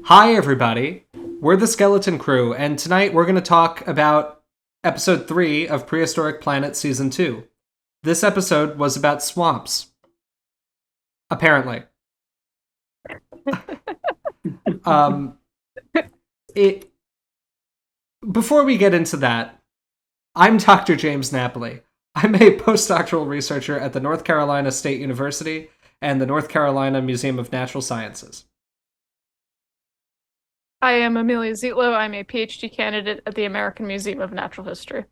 Hi, everybody. We're the Skeleton Crew, and tonight we're going to talk about episode 3 of Prehistoric Planet Season 2. This episode was about swamps. Apparently. um, it. Before we get into that, I'm Dr. James Napoli. I'm a postdoctoral researcher at the North Carolina State University and the North Carolina Museum of Natural Sciences. I am Amelia Zietlow. I'm a PhD candidate at the American Museum of Natural History.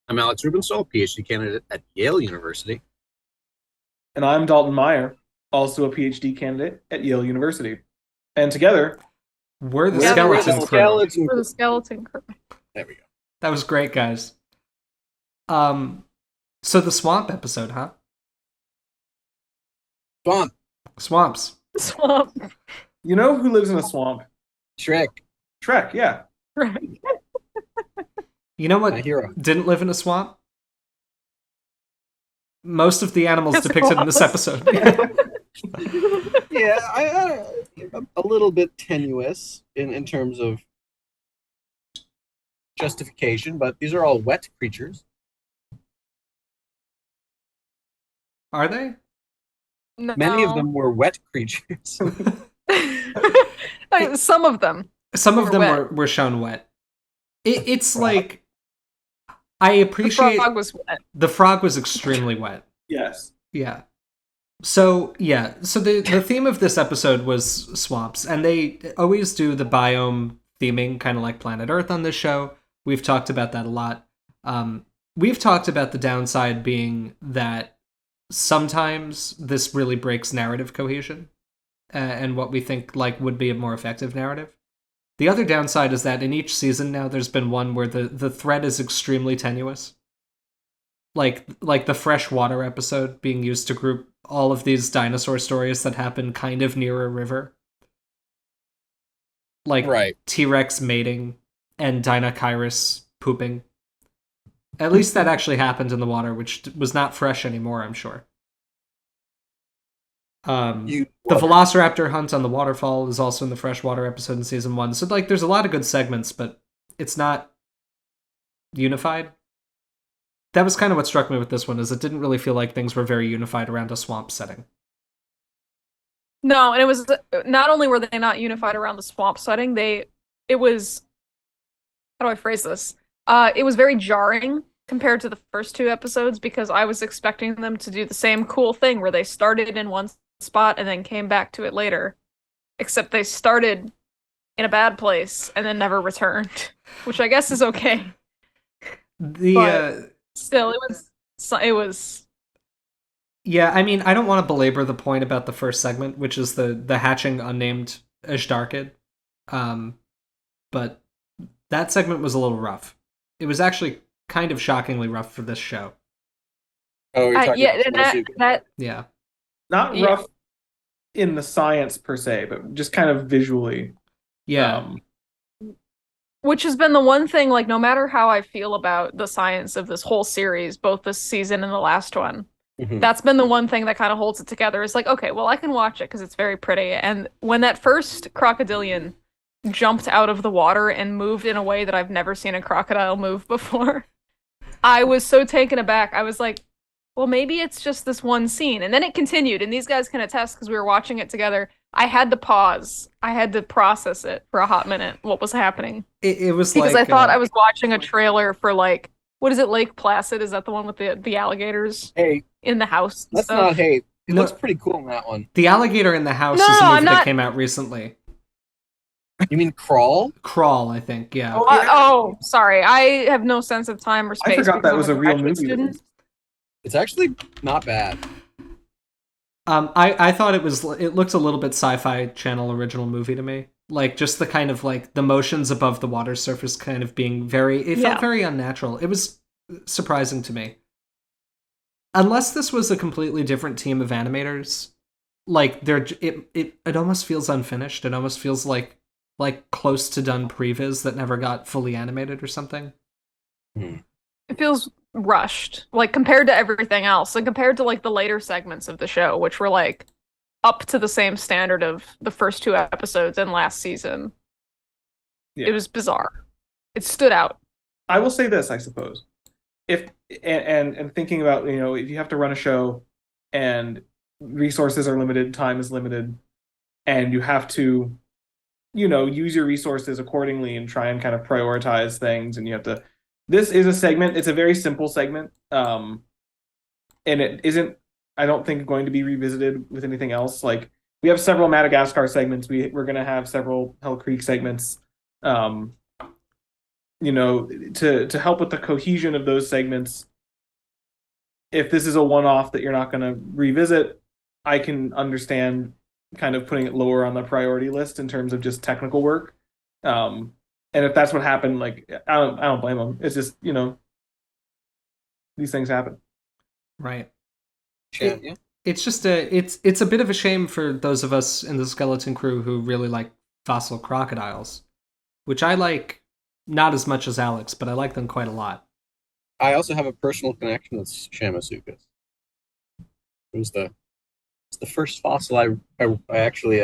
I'm Alex Rubenstall, PhD candidate at Yale University. And I'm Dalton Meyer, also a PhD candidate at Yale University. And together, we're the Together, Skeleton Crew. We're the Skeleton Crew. There we go. That was great, guys. So the swamp episode, huh? Swamps. Swamp. You know who lives in a swamp? Shrek. Shrek, yeah. Right. You know what My hero. didn't live in a swamp? Most of the animals depicted in this episode. Yeah, a little bit tenuous in terms of justification, but these are all wet creatures. Are they? No. Many of them were wet creatures. Some of them. Some of them wet. were shown wet. It's like, I appreciate... The frog was wet. The frog was extremely wet. Yes. Yeah. So the theme of this episode was swamps, and they always do the biome theming, kind of like Planet Earth on this show. We've talked about that a lot. We've talked about the downside being that sometimes this really breaks narrative cohesion, and what we think would be a more effective narrative. The other downside is that in each season now, there's been one where the thread is extremely tenuous. Like the freshwater episode being used to group all of these dinosaur stories that happen kind of near a river. Like Right. T-Rex mating and Dinocyrus pooping. At least that actually happened in the water, which was not fresh anymore, I'm sure. The Velociraptor hunt on the waterfall is also in the freshwater episode in season 1. So there's a lot of good segments, but it's not unified. That was kind of what struck me with this one, is it didn't really feel like things were very unified around a swamp setting. No, and it was not only were they not unified around the swamp setting, it was, how do I phrase this? It was very jarring compared to the first two episodes, because I was expecting them to do the same cool thing where they started in one spot and then came back to it later. Except they started in a bad place and then never returned, which I guess is okay. Still, it was. Yeah, I mean, I don't want to belabor the point about the first segment, which is the hatching unnamed azdarchid. But that segment was a little rough. It was actually kind of shockingly rough for this show. Oh, you're talking yeah, about and that Yeah. Not rough in the science per se, but just kind of visually. Yeah. Which has been the one thing, no matter how I feel about the science of this whole series, both this season and the last one, that's been the one thing that kind of holds it together. It's like, okay, well, I can watch it because it's very pretty. And when that first crocodilian jumped out of the water and moved in a way that I've never seen a crocodile move before, I was so taken aback. I was like, well, maybe it's just this one scene. And then it continued, and these guys can attest because we were watching it together. I had to pause. I had to process it for a hot minute, what was happening. It was because I thought I was watching a trailer for what is it, Lake Placid? Is that the one with the alligators in the house? Let's not hate. It looks pretty cool in that one. The alligator in the house is a movie that came out recently. You mean Crawl? Crawl, I think, yeah. Oh, sorry. I have no sense of time or space. I forgot that was a real movie. Student. It's actually not bad. I thought it looked a little bit Sci-Fi Channel original movie to me. Just the kind of the motions above the water surface kind of being felt very unnatural. It was surprising to me. Unless this was a completely different team of animators, it almost feels unfinished. It almost feels like close to done previs that never got fully animated or something. It feels rushed, compared to everything else, and compared to the later segments of the show, which were up to the same standard of the first 2 episodes and last season. Yeah. It was bizarre. It stood out. I will say this, I suppose. If and thinking about, if you have to run a show and resources are limited, time is limited, and you have to, use your resources accordingly and try and kind of prioritize things, and you have to. This is a segment. It's a very simple segment, and it isn't, I don't think, going to be revisited with anything else. Like, we have several Madagascar segments. We're going to have several Hell Creek segments. To help with the cohesion of those segments. If this is a one-off that you're not going to revisit, I can understand kind of putting it lower on the priority list in terms of just technical work. And if that's what happened, like, I don't blame them. It's just, these things happen. Right. Yeah. It's just it's a bit of a shame for those of us in the skeleton crew who really like fossil crocodiles, which I like not as much as Alex, but I like them quite a lot. I also have a personal connection with Shamosuchus. It was the first fossil I actually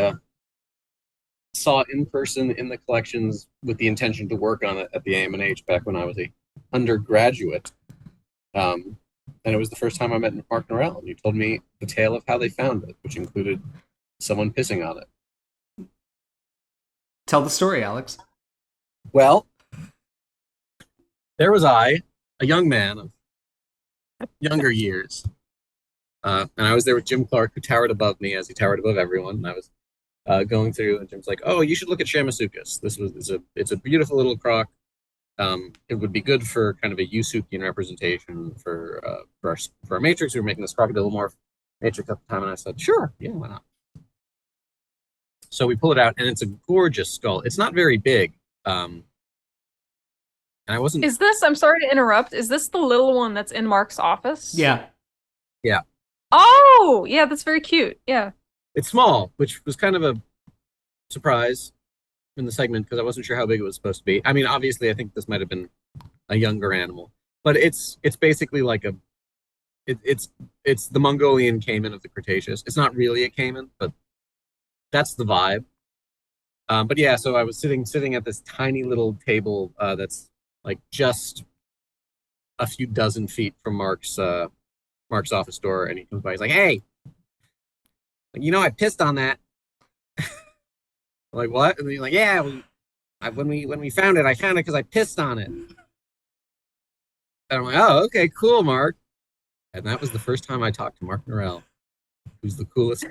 saw in person in the collections with the intention to work on it at the AMNH back when I was a undergraduate. And it was the first time I met Mark Norell, and he told me the tale of how they found it, which included someone pissing on it. Tell the story, Alex. Well, there was I, a young man of younger years, and I was there with Jim Clark, who towered above me as he towered above everyone. And I was going through, and Jim's like, "Oh, you should look at Shamosuchus. It's a beautiful little croc. It would be good for kind of a Usukian representation for our matrix. We were making this crocodilomorph matrix at the time," and I said, "Sure, yeah, why not?" So we pull it out, and it's a gorgeous skull. It's not very big. And I wasn't. Is this? I'm sorry to interrupt. Is this the little one that's in Mark's office? Yeah. Yeah. Oh, yeah, that's very cute. Yeah. It's small, which was kind of a surprise in the segment because I wasn't sure how big it was supposed to be. I mean, obviously, I think this might have been a younger animal, but it's basically like it's the Mongolian caiman of the Cretaceous. It's not really a caiman, but that's the vibe. But yeah, so I was sitting at this tiny little table that's like just a few dozen feet from Mark's office door, and he comes by. He's like, "Hey, I pissed on that." I'm like, "What?" And he's like, "Yeah, when we found it, I found it because I pissed on it." And I'm like, "Oh, okay, cool, Mark." And that was the first time I talked to Mark Norell, who's the coolest.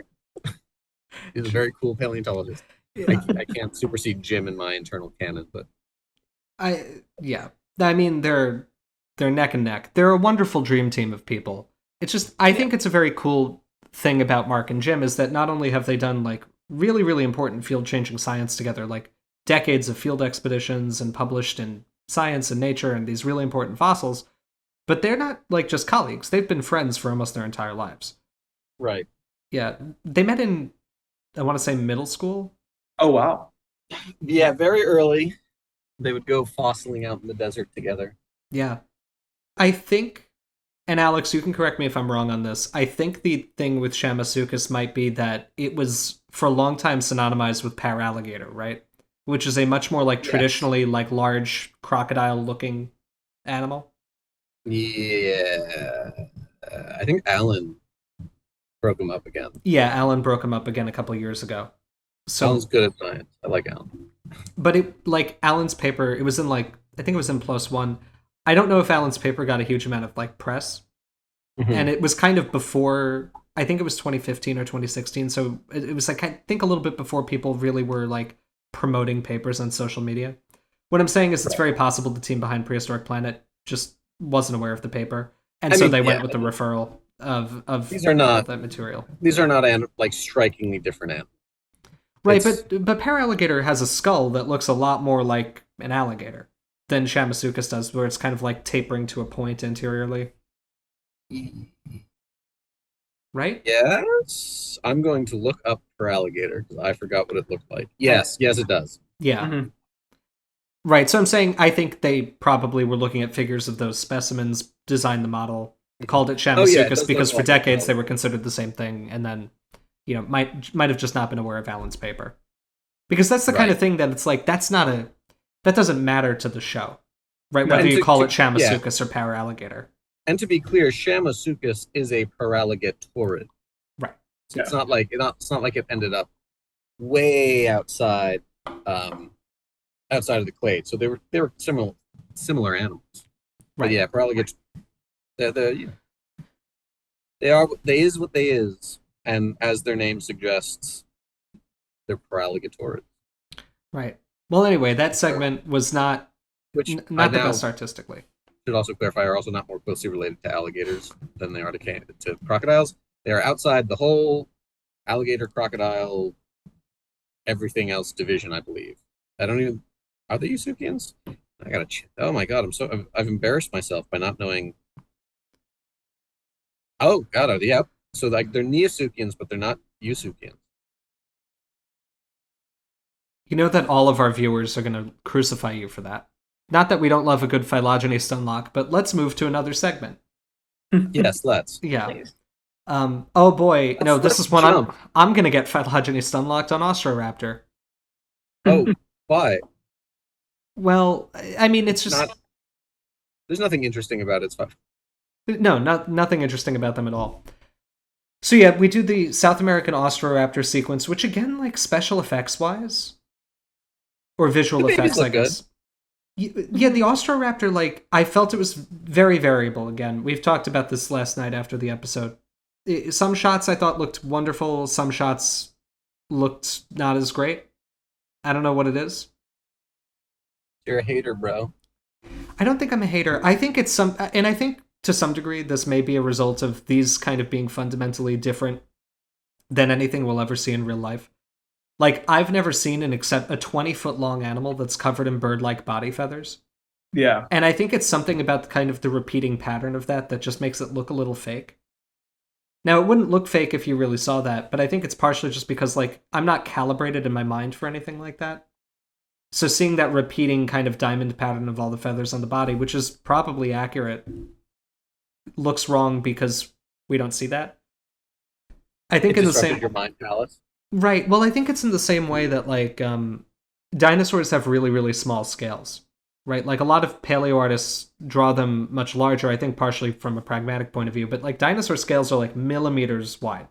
He's a very cool paleontologist. Yeah. I can't supersede Jim in my internal canon, but I mean, they're neck and neck. They're a wonderful dream team of people. It's just, I think it's a very cool thing about Mark and Jim is that not only have they done like really, really important field-changing science together, like decades of field expeditions and published in Science and Nature and these really important fossils, but they're not like just colleagues. They've been friends for almost their entire lives. Right. Yeah. They met in, I want to say, middle school. Oh, wow. Yeah, very early. They would go fossiling out in the desert together. Yeah. I think, and Alex, you can correct me if I'm wrong on this, I think the thing with Shamosuchus might be that it was for a long time synonymized with Paralligator, right? Which is a much more like traditionally like large crocodile-looking animal. Yeah. I think Alan broke him up again. Yeah, Alan broke him up again a couple years ago. So Alan's good at science. I like Alan. But it, like Alan's paper, it was in like, I think it was in PLOS1. I don't know if Alan's paper got a huge amount of like press. Mm-hmm. And it was kind of before, I think it was 2015 or 2016. So it was like, I think a little bit before people really were like promoting papers on social media. What I'm saying is it's very possible the team behind Prehistoric Planet just wasn't aware of the paper. And so they went with the referral of these are not that material. These are not like strikingly different animals. Right, but Paralligator has a skull that looks a lot more like an alligator than Shamosuchus does, where it's kind of like tapering to a point anteriorly. Right? Yes. I'm going to look up Paralligator because I forgot what it looked like. Yes, it does. Yeah. Mm-hmm. Right, so I'm saying I think they probably were looking at figures of those specimens, designed the model, called it Shamosuchus because for decades they were considered the same thing, and then might have just not been aware of Alan's paper. Because that's the kind of thing that it's like, that doesn't matter to the show, right? Whether you call it Shamosuchus or Paralligator. And to be clear, Shamosuchus is a Paralligatorid. Right. So it's not like it ended up way outside of the clade. So they were similar animals. Right. But yeah, Paralligator, they is what they is, and as their name suggests, they're Paralligatorids. Right. Well, anyway, that segment was not the best artistically. Should also clarify, are also not more closely related to alligators than they are to crocodiles. They are outside the whole alligator, crocodile, everything else division, I believe. Are they Eusuchians? I gotta check. Oh my god, I've embarrassed myself by not knowing. Oh god, yeah. So like they're Neosuchians, but they're not Eusuchians. You know that all of our viewers are gonna crucify you for that. Not that we don't love a good phylogeny stunlock, but let's move to another segment. Yes, let's. Yeah. Please. Oh boy, this is one I'm gonna get phylogeny stunlocked on Austroraptor. Oh, why? Well, I mean, it's just there's nothing interesting about it. No, nothing interesting about them at all. So yeah, we do the South American Austroraptor sequence, which again, like special effects wise, or visual effects, I guess. Yeah, the Austroraptor, like, I felt it was very variable. Again, we've talked about this last night after the episode. Some shots I thought looked wonderful. Some shots looked not as great. I don't know what it is. You're a hater, bro. I don't think I'm a hater. I think it's and I think to some degree this may be a result of these kind of being fundamentally different than anything we'll ever see in real life. Like, I've never seen except a 20-foot long animal that's covered in bird-like body feathers. Yeah. And I think it's something about kind of the repeating pattern of that just makes it look a little fake. Now, it wouldn't look fake if you really saw that, but I think it's partially just because, like, I'm not calibrated in my mind for anything like that. So seeing that repeating kind of diamond pattern of all the feathers on the body, which is probably accurate, looks wrong because we don't see that. I think in the same... your mind palace. Right. Well, I think it's in the same way that, like, dinosaurs have really, really small scales, right? Like, a lot of paleo artists draw them much larger, I think partially from a pragmatic point of view, but, like, dinosaur scales are, like, millimeters wide.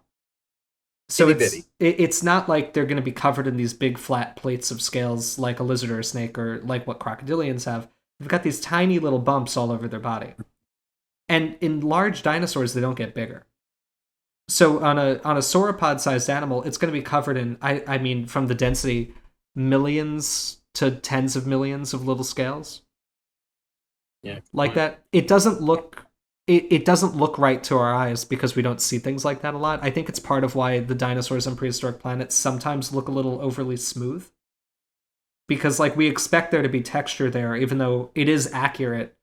So it's not like they're going to be covered in these big flat plates of scales like a lizard or a snake or like what crocodilians have. They've got these tiny little bumps all over their body. And in large dinosaurs, they don't get bigger. So on a sauropod-sized animal, it's going to be covered in, I mean, from the density, millions to tens of millions of little scales. Yeah. Like that. It doesn't look right to our eyes because we don't see things like that a lot. I think it's part of why the dinosaurs on Prehistoric Planet sometimes look a little overly smooth. Because, like, we expect there to be texture there, even though it is accurate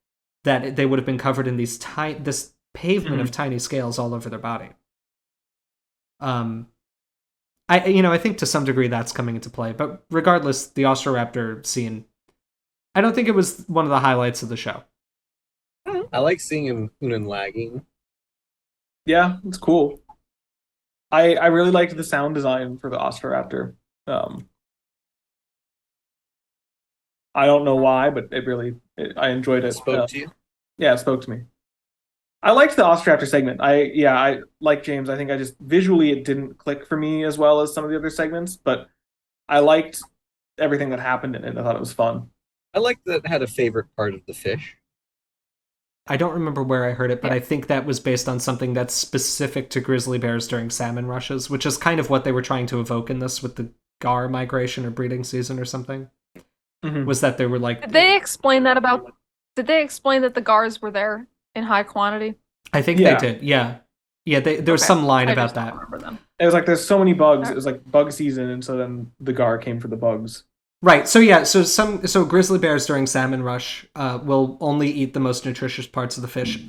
that they would have been covered in this pavement of tiny scales all over their body. I think to some degree that's coming into play, but regardless, the Austroraptor scene, I don't think it was one of the highlights of the show. I like seeing him lagging. Yeah, it's cool. I really liked the sound design for the Austroraptor. I don't know why, but I enjoyed it. Spoke to you? Yeah, it spoke to me. I liked the Austroraptor segment. I like James. I think I just visually it didn't click for me as well as some of the other segments, but I liked everything that happened in it. I thought it was fun. I liked that it had a favorite part of the fish. I don't remember where I heard it, but I think that was based on something that's specific to grizzly bears during salmon rushes, which is kind of what they were trying to evoke in this with the gar migration or breeding season or something. Mm-hmm. Was that they were like... Did they explain that the gars were there in high quantity? I think they did, yeah. Yeah, there was some line about that. It was like, there's so many bugs. It was like bug season, and so then the gar came for the bugs. Right. So yeah. So grizzly bears during salmon rush will only eat the most nutritious parts of the fish.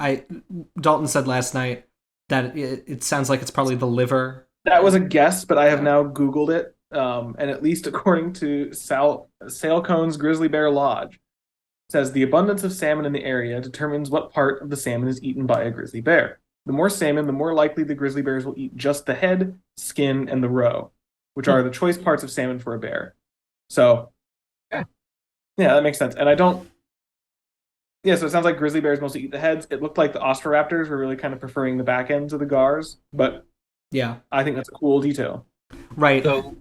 Dalton said last night that it sounds like it's probably the liver. That was a guess, but I have now Googled it, and at least according to Salecone's Grizzly Bear Lodge, it says the abundance of salmon in the area determines what part of the salmon is eaten by a grizzly bear. The more salmon, the more likely the grizzly bears will eat just the head, skin, and the roe, which are the choice parts of salmon for a bear. So, yeah, that makes sense. And I don't. Yeah, so it sounds like grizzly bears mostly eat the heads. It looked like the Austroraptors were really kind of preferring the back ends of the gars, but yeah, I think that's a cool detail. Right. So,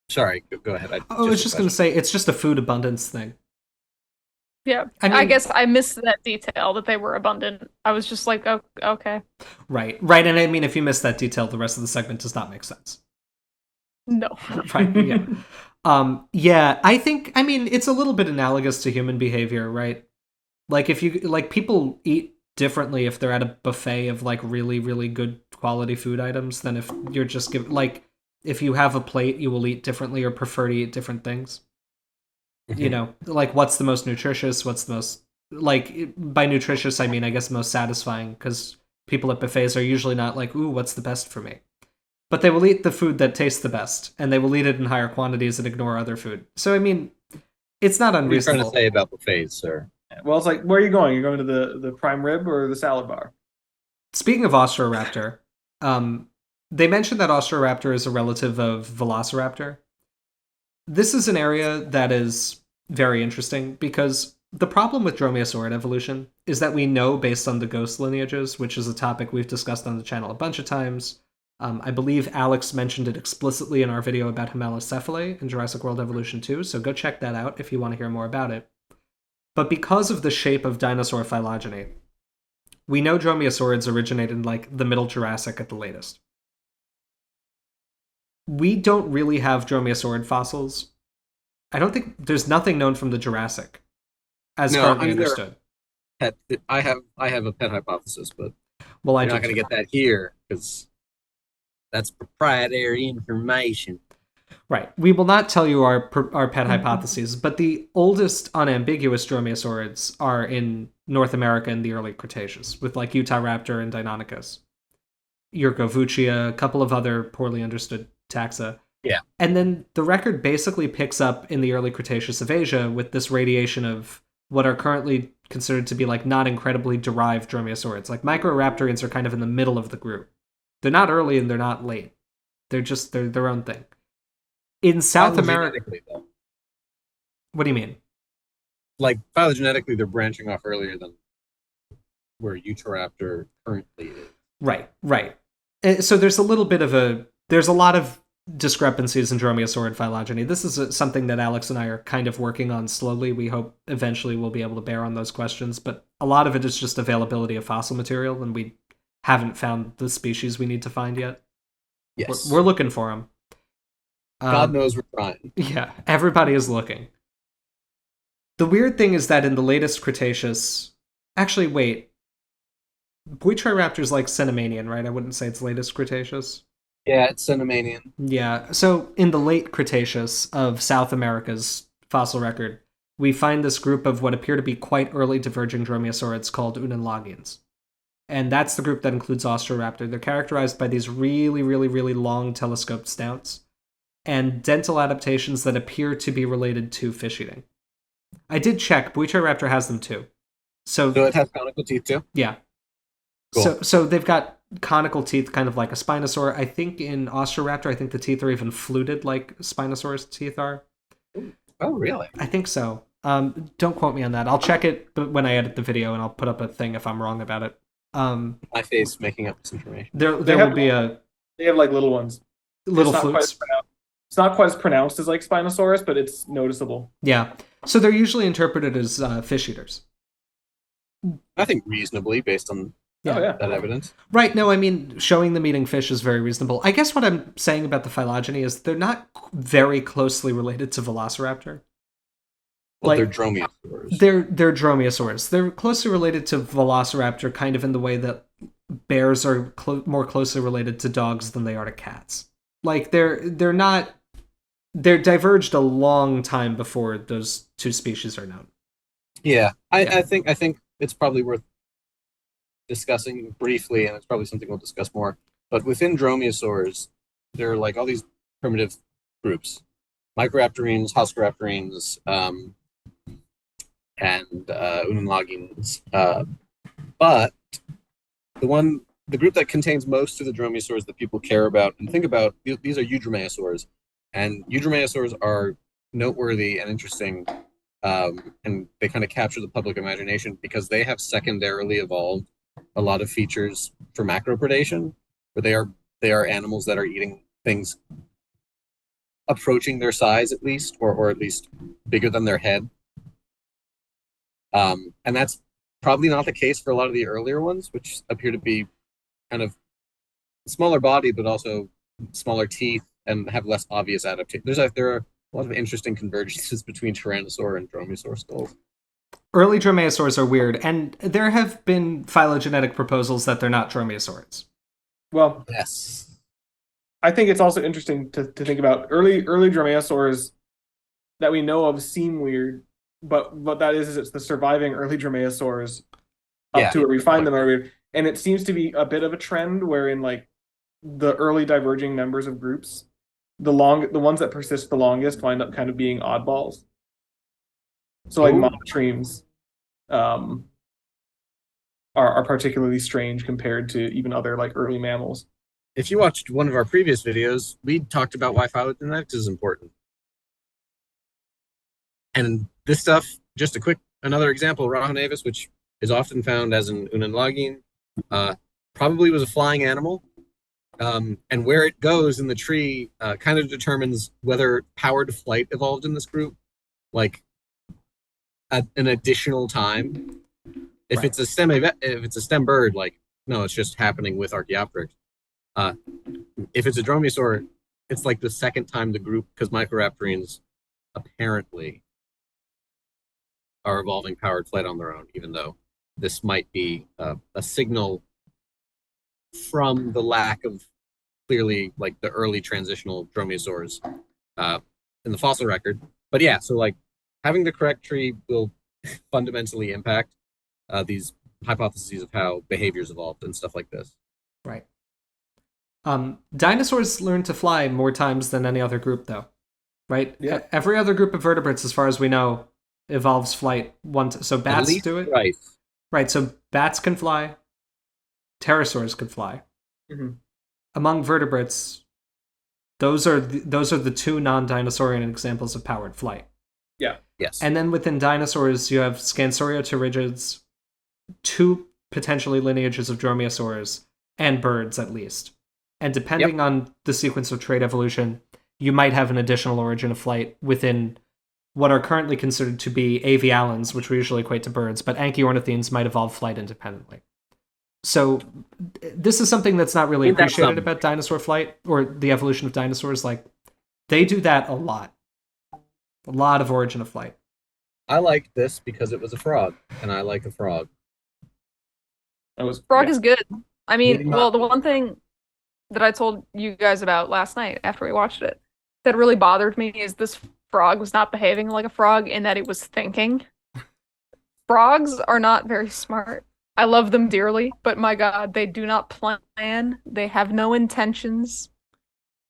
sorry, go ahead. I was just going to say it's just a food abundance thing. Yeah, I guess I missed that detail that they were abundant. I was just like, oh, okay. Right, and I mean, if you miss that detail, the rest of the segment does not make sense. No. Right, yeah. I think, I mean, it's a little bit analogous to human behavior, right? Like, if you, like, people eat differently if they're at a buffet of, like, really, really good quality food items than if you're just given, like, if you have a plate, you will eat differently or prefer to eat different things. You know, like, what's the most nutritious, what's the most, like, by nutritious I mean I guess most satisfying, because people at buffets are usually not like, ooh, what's the best for me, but they will eat the food that tastes the best, and they will eat it in higher quantities and ignore other food. So I mean, it's not unreasonable. What are you trying to say about buffets, sir? Well, it's like, where are you going? You're going to the prime rib or the salad bar? Speaking of Austroraptor, they mentioned that Austroraptor is a relative of Velociraptor. This is an area that is very interesting because the problem with dromaeosaurid evolution is that we know based on the ghost lineages, which is a topic we've discussed on the channel a bunch of times. I believe Alex mentioned it explicitly in our video about Hemalocephalae in Jurassic World Evolution 2, so go check that out if you want to hear more about it. But because of the shape of dinosaur phylogeny, we know dromaeosaurids originated in, like, the Middle Jurassic at the latest. We don't really have dromaeosaurid fossils. I don't think there's nothing known from the Jurassic as currently understood. I have a pet hypothesis, but well, I'm not going to get that here because that's proprietary information. Right. We will not tell you our pet hypotheses, but the oldest unambiguous dromaeosaurids are in North America in the early Cretaceous, with, like, Utahraptor and Deinonychus, Yurkovuchia, a couple of other poorly understood taxa. Yeah. And then the record basically picks up in the early Cretaceous of Asia with this radiation of what are currently considered to be, like, not incredibly derived dromaeosaurids. Like, Microraptorians are kind of in the middle of the group. They're not early and they're not late. They're their own thing. In South America... though. What do you mean? Like, phylogenetically, they're branching off earlier than where Utahraptor currently is. Right. So there's a little bit of there's a lot of discrepancies in dromaeosaurid phylogeny. This is something that Alex and I are kind of working on slowly. We hope eventually we'll be able to bear on those questions, but a lot of it is just availability of fossil material, and we haven't found the species we need to find yet. Yes. We're looking for them. God knows we're trying. Yeah, everybody is looking. The weird thing is that in the latest Cretaceous... Actually, wait. Boytriraptor's like Cenomanian, right? I wouldn't say it's latest Cretaceous. Yeah, it's Cenomanian. Yeah, so in the late Cretaceous of South America's fossil record, we find this group of what appear to be quite early diverging dromaeosaurids called Unanlagians. And that's the group that includes Austroraptor. They're characterized by these really, really, really long telescoped snouts and dental adaptations that appear to be related to fish eating. I did check. Boytriraptor has them too. So it has conical teeth too? Yeah. Cool. So they've got conical teeth, kind of like a Spinosaur. I think in Austroraptor, I think the teeth are even fluted like Spinosaurus teeth are. Oh, really? I think so. Don't quote me on that. I'll check it when I edit the video, and I'll put up a thing if I'm wrong about it. My face making up this information. They have like little ones. Little flutes. It's not quite as pronounced as like Spinosaurus, but it's noticeable. Yeah. So they're usually interpreted as fish eaters. I think reasonably based on that evidence. Right. No, I mean, showing them eating fish is very reasonable. I guess what I'm saying about the phylogeny is they're not very closely related to Velociraptor. Well, they're dromaeosaurs. They're dromaeosaurs. They're closely related to Velociraptor, kind of in the way that bears are more closely related to dogs than they are to cats. Like, they're diverged a long time before those two species are known. Yeah, I think it's probably worth discussing briefly, and it's probably something we'll discuss more. But within dromaeosaurs, there are like all these primitive groups: Microraptorines, Haussraptorines, and Unanlagians. But the group that contains most of the dromaeosaurs that people care about and think about, these are eudromaeosaurs, and eudromaeosaurs are noteworthy and interesting, and they kind of capture the public imagination because they have secondarily evolved a lot of features for macropredation, where they are animals that are eating things approaching their size at least, or at least bigger than their head. And that's probably not the case for a lot of the earlier ones, which appear to be kind of smaller body, but also smaller teeth and have less obvious adaptation. There are a lot of interesting convergences between Tyrannosaur and Dromaeosaur skulls. Early dromaeosaurs are weird, and there have been phylogenetic proposals that they're not dromaeosaurs. Well, yes. I think it's also interesting to think about early dromaeosaurs that we know of seem weird, but what that is it's the surviving early dromaeosaurs up to where we find them are weird. And it seems to be a bit of a trend wherein like the early diverging members of groups, the ones that persist the longest wind up kind of being oddballs. So like monotremes are particularly strange compared to even other like early mammals. If you watched one of our previous videos, we talked about why phylogenetics is important. And this stuff, just another example, Rahonavis, which is often found as an unenlagine, probably was a flying animal. And where it goes in the tree kind of determines whether powered flight evolved in this group, like an additional time. If it's a stem bird, like no, it's just happening with Archaeopteryx. If it's a dromaeosaur, it's like the second time the group, because Microraptorines apparently are evolving powered flight on their own, even though this might be a signal from the lack of clearly like the early transitional dromaeosaurs in the fossil record. But yeah, so like having the correct tree will fundamentally impact these hypotheses of how behaviors evolved and stuff like this. Right. Dinosaurs learn to fly more times than any other group, though. Right? Yeah. Every other group of vertebrates, as far as we know, evolves flight once. So bats do it. Right. Right. So bats can fly. Pterosaurs can fly. Mm-hmm. Among vertebrates, those are the two non-dinosaurian examples of powered flight. Yeah. Yes. And then within dinosaurs, you have Scansoriopterigids, two potentially lineages of dromaeosaurs, and birds at least. And depending on the sequence of trait evolution, you might have an additional origin of flight within what are currently considered to be avialans, which we usually equate to birds, but anchiornithines might evolve flight independently. So this is something that's not really appreciated about dinosaur flight or the evolution of dinosaurs. Like, they do that a lot. A lot of origin of flight. I liked this because it was a frog, and I like a frog. Frog is good. I mean, well, the one thing that I told you guys about last night after we watched it that really bothered me is this frog was not behaving like a frog in that it was thinking. Frogs are not very smart. I love them dearly, but my God, they do not plan. They have no intentions.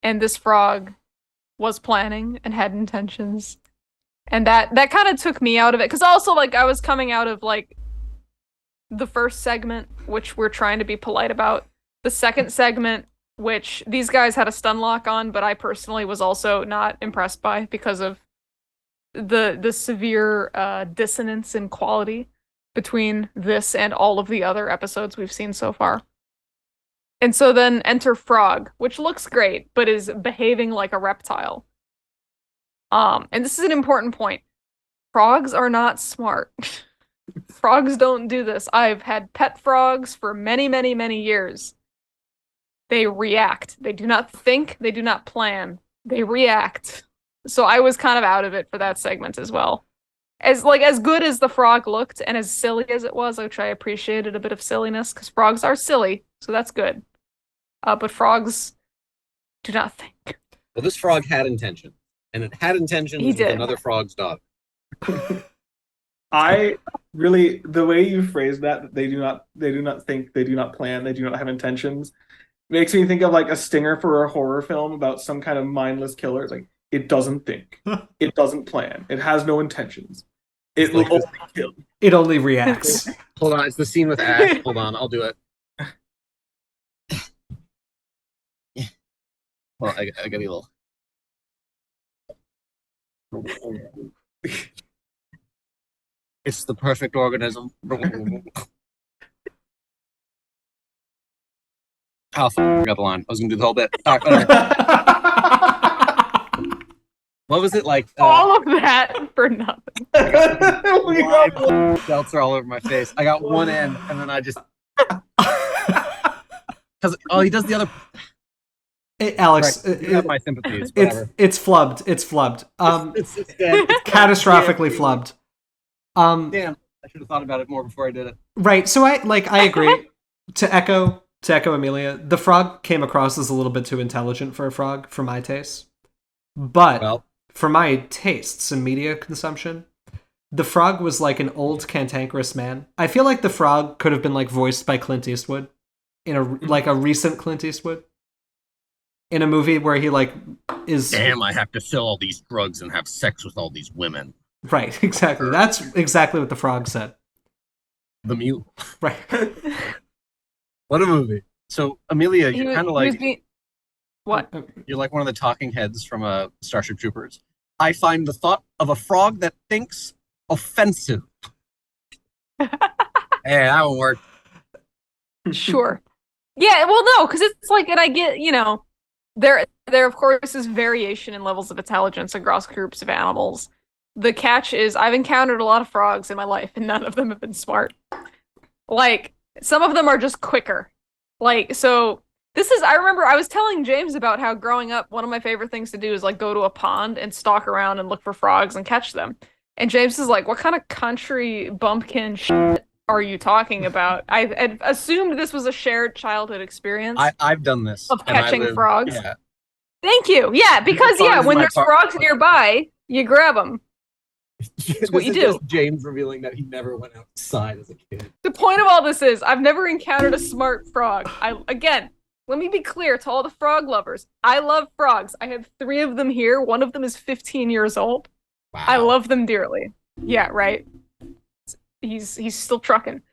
And this frog was planning and had intentions. And that kind of took me out of it. Because also, like, I was coming out of, like, the first segment, which we're trying to be polite about. The second segment, which these guys had a stunlock on, but I personally was also not impressed by because of the severe dissonance in quality between this and all of the other episodes we've seen so far. And so then enter Frog, which looks great, but is behaving like a reptile. And this is an important point. Frogs are not smart. Frogs don't do this. I've had pet frogs for many, many, many years. They react. They do not think. They do not plan. They react. So I was kind of out of it for that segment as well. As good as the frog looked and as silly as it was, which I appreciated a bit of silliness because frogs are silly, so that's good. But frogs do not think. Well, this frog had intention, and it had intentions with another frog's dog. I really, the way you phrased that, they do not think, they do not plan, they do not have intentions, makes me think of like a stinger for a horror film about some kind of mindless killer. It's like, it doesn't think, it doesn't plan, it has no intentions, it will only kill. It only reacts. Hold on, it's the scene with Ash. Hold on, I'll do it. Well, I gotta be a little. It's the perfect organism. Oh, I got the line. I was gonna do the whole bit. All right, what was it like? All of that for nothing. Belts are all over my face. I got one end, and then I just because he does the other. Alex, right. You have my sympathies. It's flubbed. It's flubbed. It's dead. It's catastrophically flubbed. Damn, I should have thought about it more before I did it. Right. So I agree. to echo Amelia, the frog came across as a little bit too intelligent for a frog, for my taste. But for my tastes and media consumption, the frog was like an old cantankerous man. I feel like the frog could have been like voiced by Clint Eastwood in a recent Clint Eastwood. In a movie where he like is damn, I have to sell all these drugs and have sex with all these women. Right, exactly. That's exactly what the frog said. The mule. Right. What a movie. So Amelia, you're kind of like what? You're like one of the talking heads from Starship Troopers. I find the thought of a frog that thinks offensive. Hey, that won't work. Sure. Yeah, well, no, because it's like, and I get, there of course is variation in levels of intelligence across groups of animals. The catch is I've encountered a lot of frogs in my life, and none of them have been smart. Like, some of them are just quicker. Like, so I remember I was telling James about how growing up, one of my favorite things to do is like go to a pond and stalk around and look for frogs and catch them. And James is like, what kind of country bumpkin shit are you talking about? I assumed this was a shared childhood experience. I've done this. Of catching frogs. Yeah. Thank you. Yeah, because when there's frogs nearby, you grab them. That's what you do. Just James revealing that he never went outside as a kid. The point of all this is I've never encountered a smart frog. Let me be clear to all the frog lovers. I love frogs. I have 3 of them here. One of them is 15 years old. Wow. I love them dearly. Yeah, right. He's still trucking.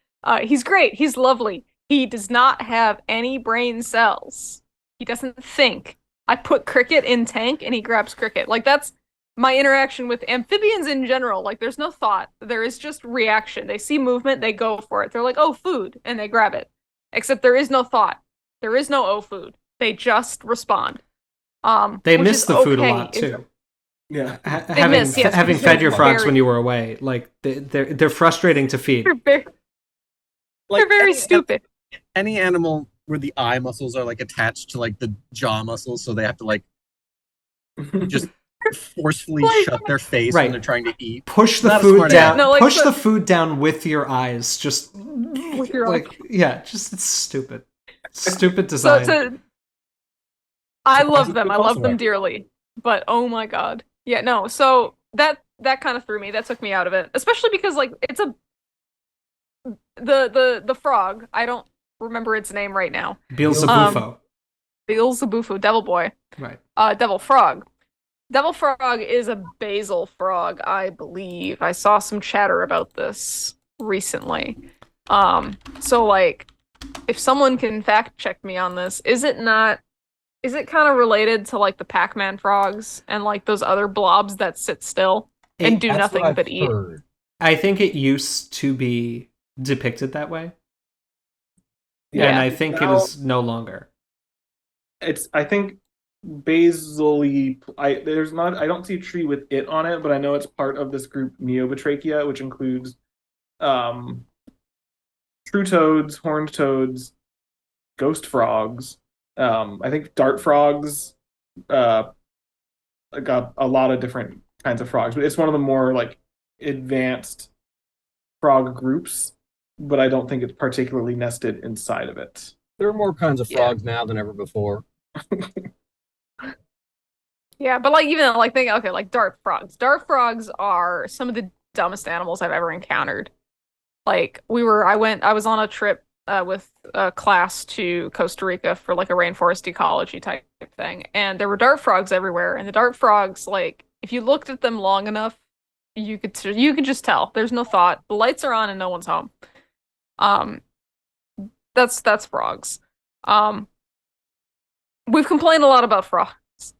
He's great. He's lovely. He does not have any brain cells. He doesn't think. I put Cricket in tank and he grabs Cricket. Like, that's my interaction with amphibians in general. Like, there's no thought. There is just reaction. They see movement, they go for it. They're like, oh, food, and they grab it. Except there is no thought. There is no food. They just respond. They miss the food a lot too. Yeah, having fed your frogs when you were away, like they're frustrating to feed. They're very stupid. Any animal where the eye muscles are like attached to like the jaw muscles, so they have to like just forcefully shut their face when they're trying to eat. Push the food down. No, push the food down with your eyes. Just with your just it's stupid. Stupid design. I love them. I love them dearly. But oh my god. Yeah, no. So that kind of threw me. That took me out of it. Especially because like it's the frog. I don't remember its name right now. Beelzebufo. Beelzebufo, devil boy. Right. Devil frog. Devil frog is a basal frog, I believe. I saw some chatter about this recently. So like if someone can fact check me on this, is it kind of related to like the Pac-Man frogs and like those other blobs that sit still and do nothing but eat? I think it used to be depicted that way. Yeah. And I think it is no longer. I think basally I don't see a tree with it on it, but I know it's part of this group Neobatrachia, which includes true toads, horned toads, ghost frogs. I think dart frogs got a lot of different kinds of frogs, but it's one of the more like advanced frog groups, but I don't think it's particularly nested inside of it. There are more kinds of frogs now than ever before. Yeah, but like even like think like dart frogs. Dart frogs are some of the dumbest animals I've ever encountered. Like I was on a trip with a class to Costa Rica for like a rainforest ecology type thing, and there were dart frogs everywhere. And the dart frogs, like if you looked at them long enough, you could just tell there's no thought. The lights are on and no one's home. That's frogs. We've complained a lot about frogs.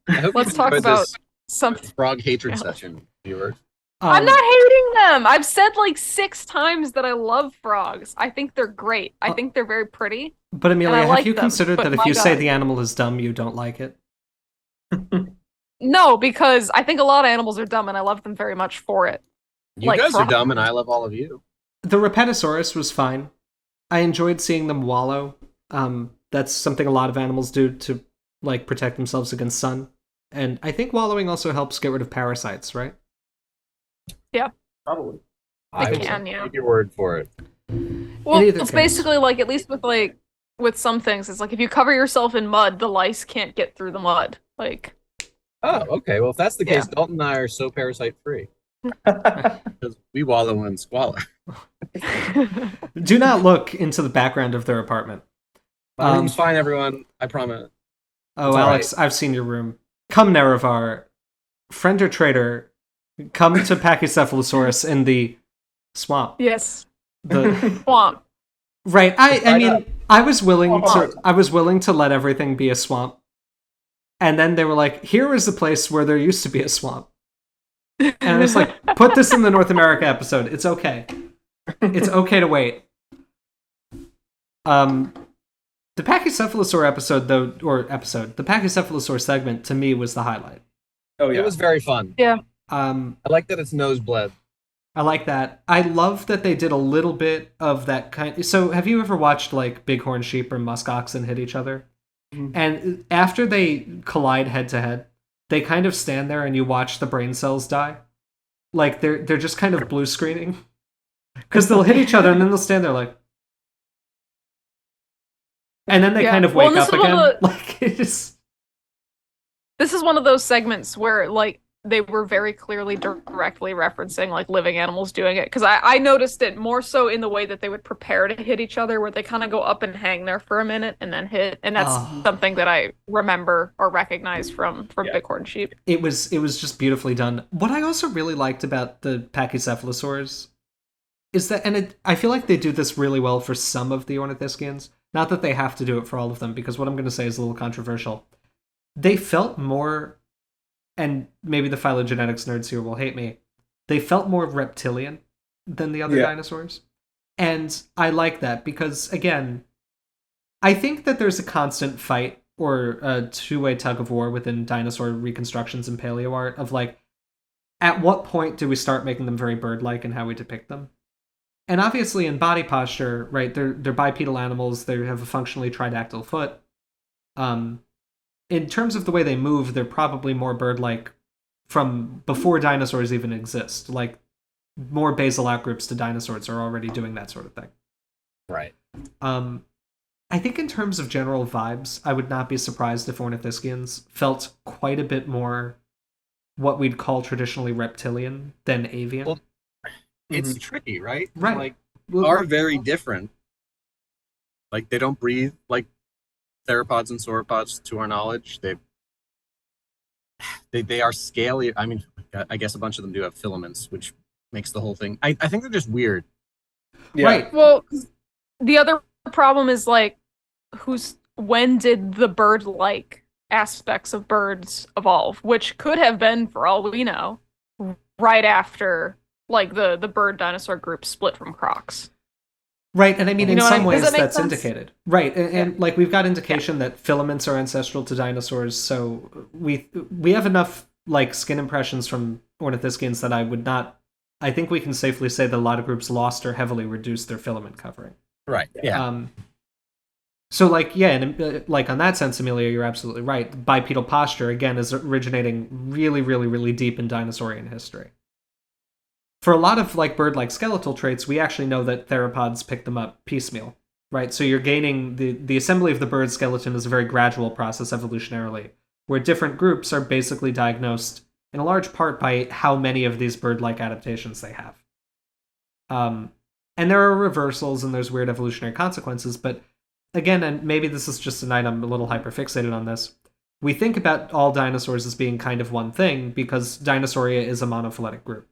I hope Let's you talk enjoyed about this something. frog hatred else. session, viewers. I'm not hating them. I've said like 6 times that I love frogs. I think they're great. I think they're very pretty. But Amelia, have like you them, considered but that if my you say God. the animal is dumb, you don't like it? No, because I think a lot of animals are dumb and I love them very much for it. You Like guys are frogs. dumb, and I love all of you. The Repetosaurus was fine. I enjoyed seeing them wallow. That's something a lot of animals do to like protect themselves against sun. And I think wallowing also helps get rid of parasites, right? Probably. I will can, yeah. take your word for it. Well, In either it's case. basically like, at least with some things, it's like if you cover yourself in mud, the lice can't get through the mud. Like, Oh, okay. Well, if that's the case, Yeah. Dalton and I are so parasite free because we wallow in squalor. Do not look into the background of their apartment. My room's fine, everyone. I promise. Oh, It's all Alex, I've seen your room. Come, Nerevar, friend or traitor, come to Pachycephalosaurus in the swamp. yes, The swamp. right. I Right mean, up. I was willing Come to let everything be a swamp, and then they were like, "Here is a place where there used to be a swamp," and I was like, "Put this in the North America episode. It's okay. It's okay to wait." The Pachycephalosaur episode, the Pachycephalosaur segment to me was the highlight. Oh yeah. It was very fun. I I like that its nose bled. like that. I love that they did a little bit of that kind. So, have you ever watched like bighorn sheep or musk oxen hit each other? Mhm. And after they collide head to head, they kind of stand there and you watch the brain cells die. Like they're just kind of blue screening because they'll hit each other and then they'll stand there like, and then they Yeah. kind of Well, wake and this up is one again. of the- Like it just. This is one of those segments where like they were very clearly directly referencing like living animals doing it, because I noticed it more so in the way that they would prepare to hit each other, where they kind of go up and hang there for a minute and then hit, and that's Oh. something that I remember or recognize from Yeah. bighorn sheep. It was just beautifully done. What I also really liked about the Pachycephalosaurs is that, and I feel like they do this really well for some of the ornithischians. Not that they have to do it for all of them, because what I'm going to say is a little controversial. They felt more, and maybe the phylogenetics nerds here will hate me, they felt more reptilian than the other Yeah. dinosaurs. And I like that because, again, I think that there's a constant fight or a two-way tug of war within dinosaur reconstructions and paleo art of like, at what point do we start making them very bird-like in how we depict them? And obviously in body posture, right, they're bipedal animals, they have a functionally tridactyl foot. In terms of the way they move, they're probably more bird-like from before dinosaurs even exist. Like, more basal outgroups to dinosaurs are already doing that sort of thing. Right. I think in terms of general vibes, I would not be surprised if ornithischians felt quite a bit more what we'd call traditionally reptilian than avian. Well, It's tricky, right? Right. Like, Well, are very different. Like, they don't breathe like theropods and sauropods, to our knowledge. They are scaly. I mean, I guess a bunch of them do have filaments, which makes the whole thing. I think they're just weird. Yeah. Right. Well, the other problem is like, when did the bird-like aspects of birds evolve? Which could have been, for all we know, right after like the bird dinosaur group split from crocs. Right, and I mean, You in know what I some mean? Does ways that make that's sense? indicated. Right, and like we've got indication that filaments are ancestral to dinosaurs, so we have enough like skin impressions from ornithischians that I think we can safely say that a lot of groups lost or heavily reduced their filament covering. Right. Yeah. So like yeah, and like on that sense, Amelia, you're absolutely right. Bipedal posture again is originating really, really, really deep in dinosaurian history. For a lot of like bird-like skeletal traits, we actually know that theropods pick them up piecemeal, right? So you're gaining the assembly of the bird skeleton is a very gradual process evolutionarily, where different groups are basically diagnosed in a large part by how many of these bird-like adaptations they have. And there are reversals and there's weird evolutionary consequences, but again, and maybe this is just tonight I'm a little hyperfixated on this, we think about all dinosaurs as being kind of one thing because Dinosauria is a monophyletic group.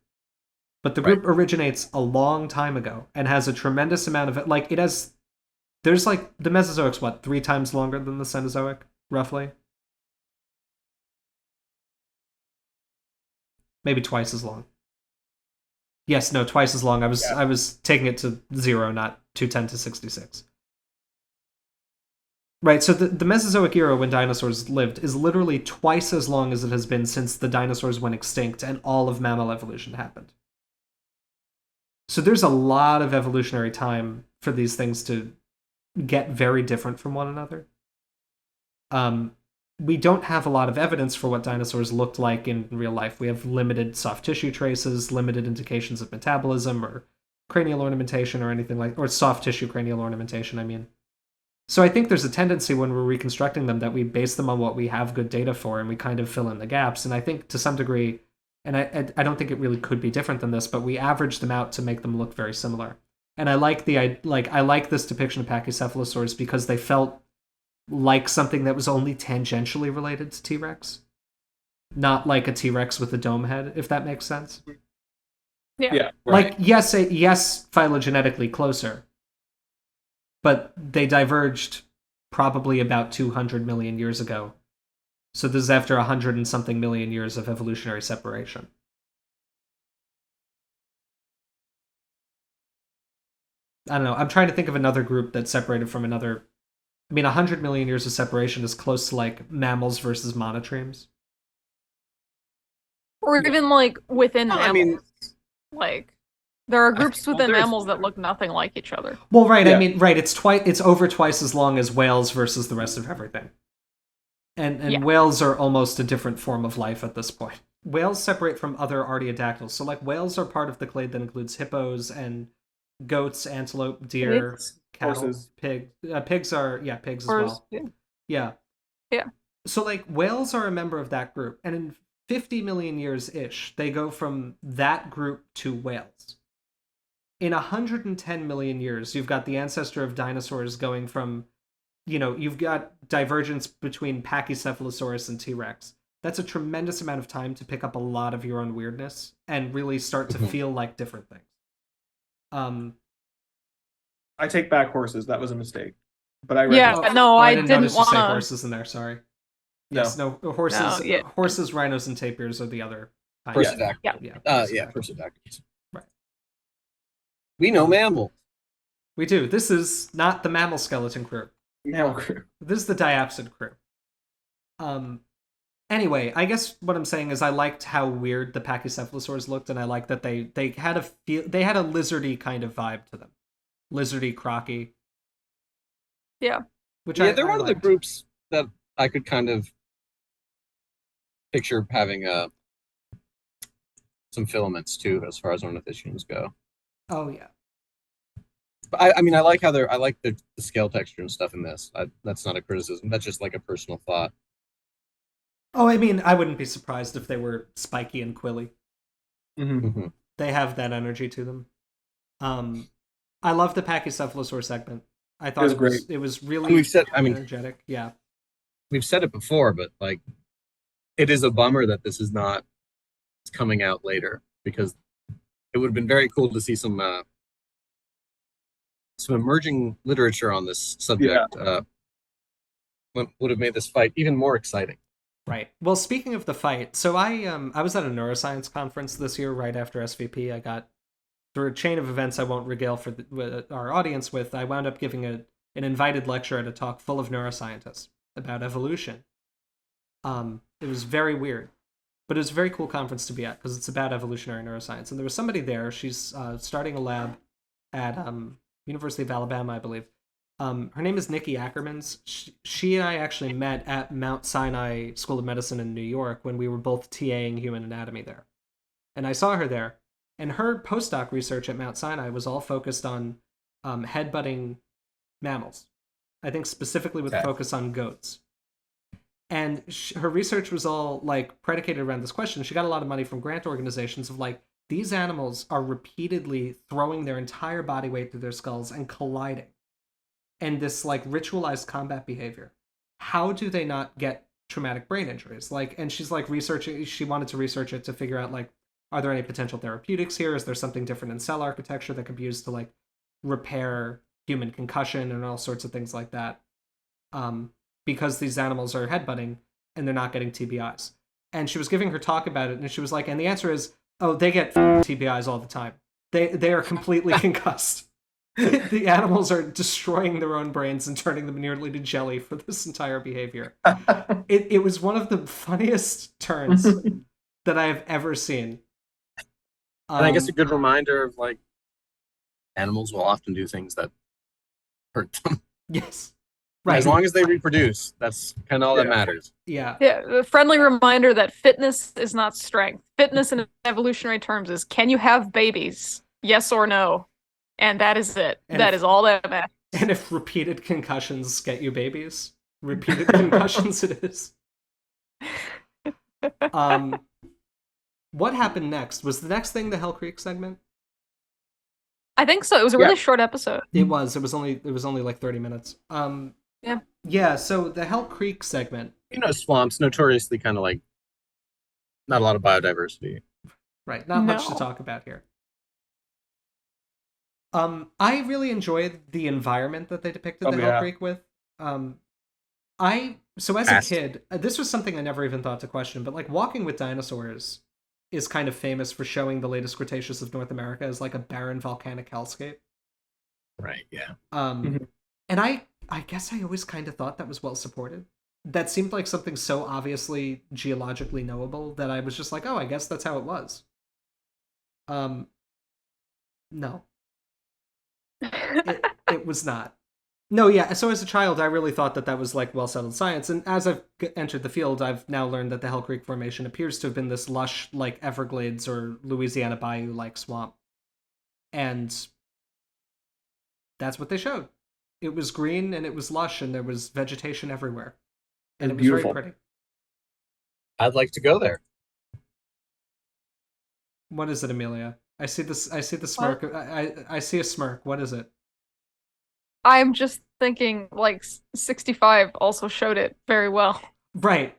But the group originates a long time ago and has a tremendous amount of it. Like, there's like, the Mesozoic's 3 times longer than the Cenozoic, roughly? Maybe twice as long. Yes, no, twice as long. I was taking it to 0, not 210 to 66. Right, so the Mesozoic era when dinosaurs lived is literally twice as long as it has been since the dinosaurs went extinct and all of mammal evolution happened. So there's a lot of evolutionary time for these things to get very different from one another. We don't have a lot of evidence for what dinosaurs looked like in real life. We have limited soft tissue traces, limited indications of metabolism or cranial ornamentation or anything or soft tissue cranial ornamentation, I mean. So I think there's a tendency when we're reconstructing them that we base them on what we have good data for and we kind of fill in the gaps. And I think to some degree, and I don't think it really could be different than this, but we average them out to make them look very similar. And I like I like this depiction of Pachycephalosaurus because they felt like something that was only tangentially related to T-Rex. Not like a T-Rex with a dome head, if that makes sense. Yeah. Right. Like, yes, phylogenetically closer, but they diverged probably about 200 million years ago. So this is after 100 and something million years of evolutionary separation. I don't know. I'm trying to think of another group that separated from another. I mean, 100 million years of separation is close to like mammals versus monotremes. Or even like within mammals. I mean, like there are groups within mammals that look nothing like each other. Well, right. Yeah. I mean, right. It's over twice as long as whales versus the rest of everything. And whales are almost a different form of life at this point. Whales separate from other artiodactyls. So like whales are part of the clade that includes hippos and goats, antelope, deer, cattle, horses, pigs are pigs as well. Yeah. So like whales are a member of that group, and in 50 million years ish, they go from that group to whales. In 110 million years, you've got the ancestor of dinosaurs going from, you've got divergence between Pachycephalosaurus and T-Rex. That's a tremendous amount of time to pick up a lot of your own weirdness and really start to feel like different things. I take back horses. That was a mistake. But I I didn't notice want to say horses in there. Sorry. No. Yes, no horses. No, horses, rhinos, and tapirs are the other. Persidactyls. Persidactyls. Right. We know mammals. We do. This is not the mammal skeleton crew. Mammal crew. This is the diapsid crew. Anyway, I guess what I'm saying is I liked how weird the Pachycephalosaurs looked, and I liked that they had a lizardy kind of vibe to them, lizardy, crocky. Yeah. They're one of the groups that I could kind of picture having some filaments too, as far as ornithischians go. Oh yeah. But I mean, I like the scale texture and stuff in this. That's not a criticism. That's just like a personal thought. Oh, I mean, I wouldn't be surprised if they were spiky and quilly. Mm-hmm. They have that energy to them. I love the Pachycephalosaur segment. I thought it was really energetic. Yeah. We've said it before, but like, it is a bummer that this is not coming out later, because it would have been very cool to see some emerging literature on this subject. Would have made this fight even more exciting. Right. Well, speaking of the fight, so I was at a neuroscience conference this year right after SVP. I got, through a chain of events I won't regale for our audience with, I wound up giving an invited lecture at a talk full of neuroscientists about evolution. It was very weird, but it was a very cool conference to be at because it's about evolutionary neuroscience. And there was somebody there. She's starting a lab at University of Alabama, I believe. Her name is Nikki Ackermans. She and I actually met at Mount Sinai School of Medicine in New York when we were both TAing human anatomy there. And I saw her there. And her postdoc research at Mount Sinai was all focused on head-butting mammals. I think specifically with a focus on goats. And her research was all like predicated around this question. She got a lot of money from grant organizations of like, these animals are repeatedly throwing their entire body weight through their skulls and colliding. And this like ritualized combat behavior, how do they not get traumatic brain injuries? Like, and she's like researching, she wanted to research it to figure out like, are there any potential therapeutics here? Is there something different in cell architecture that could be used to like repair human concussion and all sorts of things like that? Because these animals are headbutting and they're not getting TBIs. and she was giving her talk about it, and she was like, and the answer is, oh, they get TBIs all the time. They are completely concussed. The animals are destroying their own brains and turning them nearly to jelly for this entire behavior. It was one of the funniest turns that I have ever seen. And I guess a good reminder of like animals will often do things that hurt them. Yes. Right. As long as they reproduce, that's kind of all that matters. Yeah. Yeah. A friendly reminder that fitness is not strength. Fitness in evolutionary terms is, can you have babies? Yes or no. And that is it. That is all that matters. And if repeated concussions get you babies, repeated concussions it is. What happened next? Was the next thing the Hell Creek segment? I think so. It was a really short episode. It was. It was only like 30 minutes. Yeah, so the Hell Creek segment. Swamps notoriously kind of like not a lot of biodiversity. Right, not much to talk about here. I really enjoyed the environment that they depicted the Hell Creek with. So as a kid, this was something I never even thought to question, but like Walking with Dinosaurs is kind of famous for showing the latest Cretaceous of North America as like a barren volcanic hellscape. Right, yeah. And I guess I always kind of thought that was well supported. That seemed like something so obviously geologically knowable that I was just like, oh, I guess that's how it was. No. It was not. No, yeah, so as a child, I really thought that was like well-settled science, and as I've entered the field, I've now learned that the Hell Creek Formation appears to have been this lush, like Everglades or Louisiana Bayou-like swamp. And that's what they showed. It was green, and it was lush, and there was vegetation everywhere. And it was beautiful. Very pretty. I'd like to go there. What is it, Amelia? I see the smirk. I see a smirk. What is it? I'm just thinking, like, 65 also showed it very well. Right.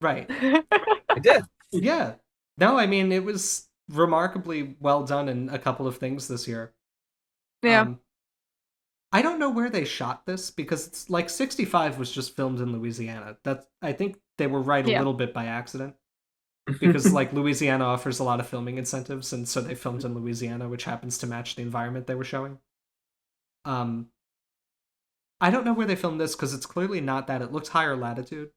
I did. Yeah. No, I mean, it was remarkably well done in a couple of things this year. Yeah. I don't know where they shot this, because it's like 65 was just filmed in Louisiana. I think they were right a little bit by accident. Because like Louisiana offers a lot of filming incentives, and so they filmed in Louisiana, which happens to match the environment they were showing. I don't know where they filmed this, because it's clearly not that. It looked higher latitude,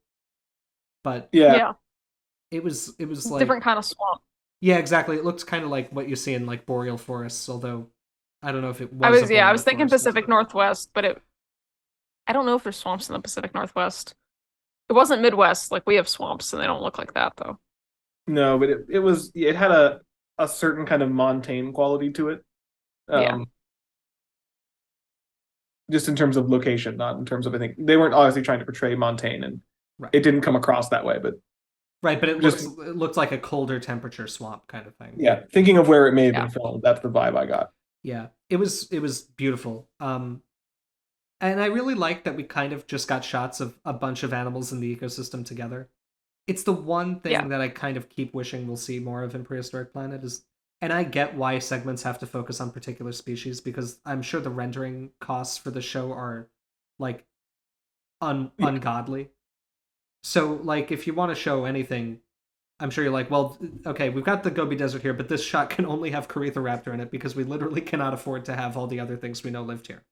but it was like different kind of swamp. Yeah, exactly. It looked kind of like what you see in like boreal forests, although I don't know if it was. I was thinking Pacific Northwest, but I don't know if there's swamps in the Pacific Northwest. It wasn't Midwest. Like, we have swamps, and they don't look like that though. No, but it had a certain kind of montane quality to it. Just in terms of location, not in terms of, I think they weren't obviously trying to portray montane, and it didn't come across that way, but it looked like a colder temperature swamp kind of thing. Yeah, thinking of where it may have been filmed, that's the vibe I got. Yeah, it was beautiful. And I really liked that we kind of just got shots of a bunch of animals in the ecosystem together. It's the one thing that I kind of keep wishing we'll see more of in Prehistoric Planet is. And I get why segments have to focus on particular species, because I'm sure the rendering costs for the show are, like, ungodly. So, like, if you want to show anything, I'm sure you're like, well, okay, we've got the Gobi Desert here, but this shot can only have Corythoraptor in it because we literally cannot afford to have all the other things we know lived here.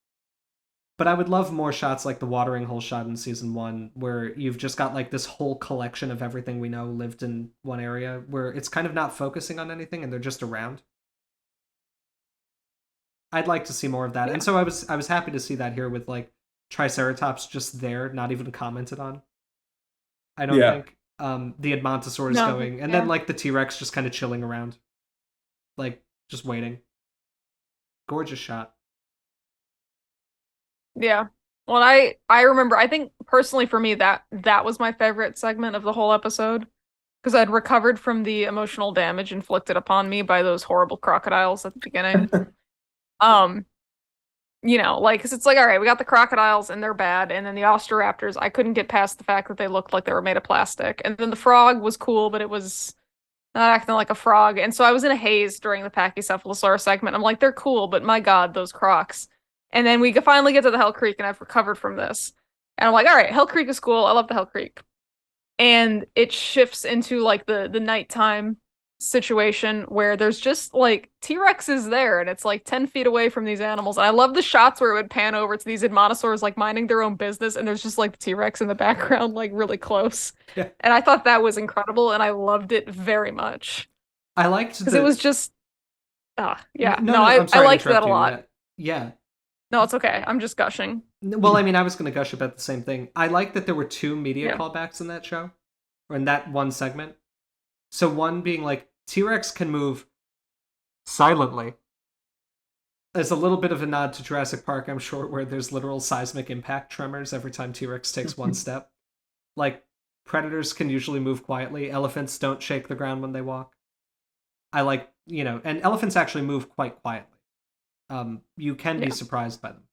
But I would love more shots like the watering hole shot in season 1, where you've just got like this whole collection of everything we know lived in one area, where it's kind of not focusing on anything and they're just around. I'd like to see more of that. Yeah. And so I was happy to see that here with like Triceratops just there, not even commented on. I don't think. The Edmontosaurus going, and then like the T-Rex just kind of chilling around. Like, just waiting. Gorgeous shot. Yeah. Well, I remember, I think personally for me that was my favorite segment of the whole episode, because I'd recovered from the emotional damage inflicted upon me by those horrible crocodiles at the beginning. Like, cause it's like, all right, we got the crocodiles and they're bad, and then the Austroraptors, I couldn't get past the fact that they looked like they were made of plastic, and then the frog was cool, but it was not acting like a frog, and so I was in a haze during the Pachycephalosaurus segment. I'm like, they're cool, but my god, those crocs. And then we finally get to the Hell Creek, and I've recovered from this. And I'm like, all right, Hell Creek is cool. I love the Hell Creek. and it shifts into like the nighttime situation where there's just like T-Rex is there and it's like 10 feet away from these animals. And I love the shots where it would pan over to these Edmontosaurs like minding their own business and there's just like the T-Rex in the background like really close. Yeah. And I thought that was incredible and I loved it very much. I liked because it was just yeah. No, I I'm sorry to liked that interrupt a you. lot. Yeah. No, it's okay. I'm just gushing. Well, I mean, I was going to gush about the same thing. I like that there were 2 media Yeah. callbacks in that show, or in that one segment. So one being like, T-Rex can move silently. There's a little bit of a nod to Jurassic Park, I'm sure, where there's literal seismic impact tremors every time T-Rex takes one step. Like, predators can usually move quietly. Elephants don't shake the ground when they walk. I like, and elephants actually move quite quietly. You can be surprised by them.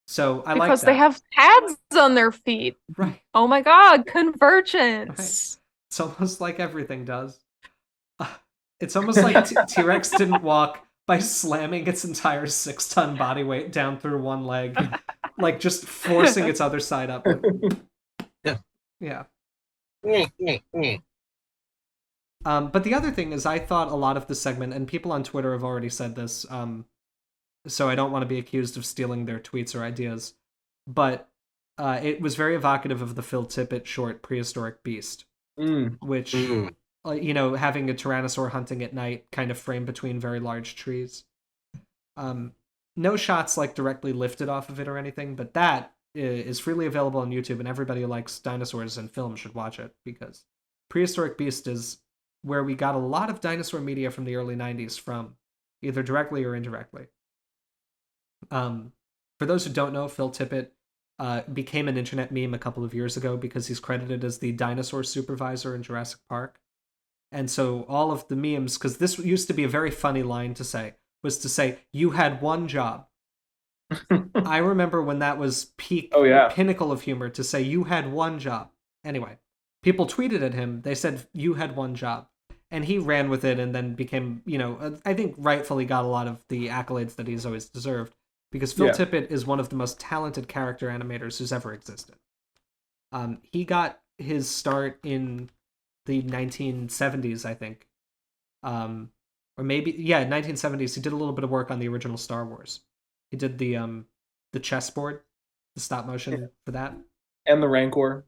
So I like that. Because they have pads on their feet. Right. Oh my god, convergence. Right. It's almost like everything does. It's almost like T-Rex didn't walk by slamming its entire 6-ton body weight down through one leg, like just forcing its other side up. Yeah. But the other thing is, I thought a lot of the segment, and people on Twitter have already said this, so I don't want to be accused of stealing their tweets or ideas, but it was very evocative of the Phil Tippett short Prehistoric Beast, which, having a tyrannosaur hunting at night, kind of framed between very large trees. No shots like directly lifted off of it or anything, but that is freely available on YouTube, and everybody who likes dinosaurs and film should watch it, because Prehistoric Beast is where we got a lot of dinosaur media from the early 90s from, either directly or indirectly. For those who don't know, Phil Tippett became an internet meme a couple of years ago because he's credited as the dinosaur supervisor in Jurassic Park. And so all of the memes, because this used to be a very funny line to say, was to say, you had one job. I remember when that was pinnacle of humor, to say, you had one job. Anyway, people tweeted at him, they said, you had one job. And he ran with it and then became, I think rightfully got a lot of the accolades that he's always deserved. Because Phil Tippett is one of the most talented character animators who's ever existed. He got his start in the 1970s, I think. Or maybe, 1970s. He did a little bit of work on the original Star Wars. He did the chessboard, the stop motion for that. And the Rancor.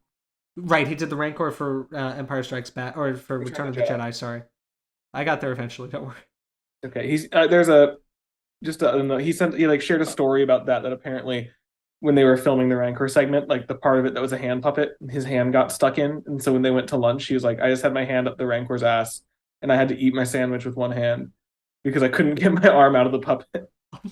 Right, he did the Rancor for Empire Strikes Back, or for Return of the Jedi, sorry. I got there eventually, don't worry. Okay, he shared a story about that apparently when they were filming the Rancor segment, like the part of it that was a hand puppet, his hand got stuck in, and so when they went to lunch, he was like, I just had my hand up the Rancor's ass, and I had to eat my sandwich with one hand because I couldn't get my arm out of the puppet. Oh my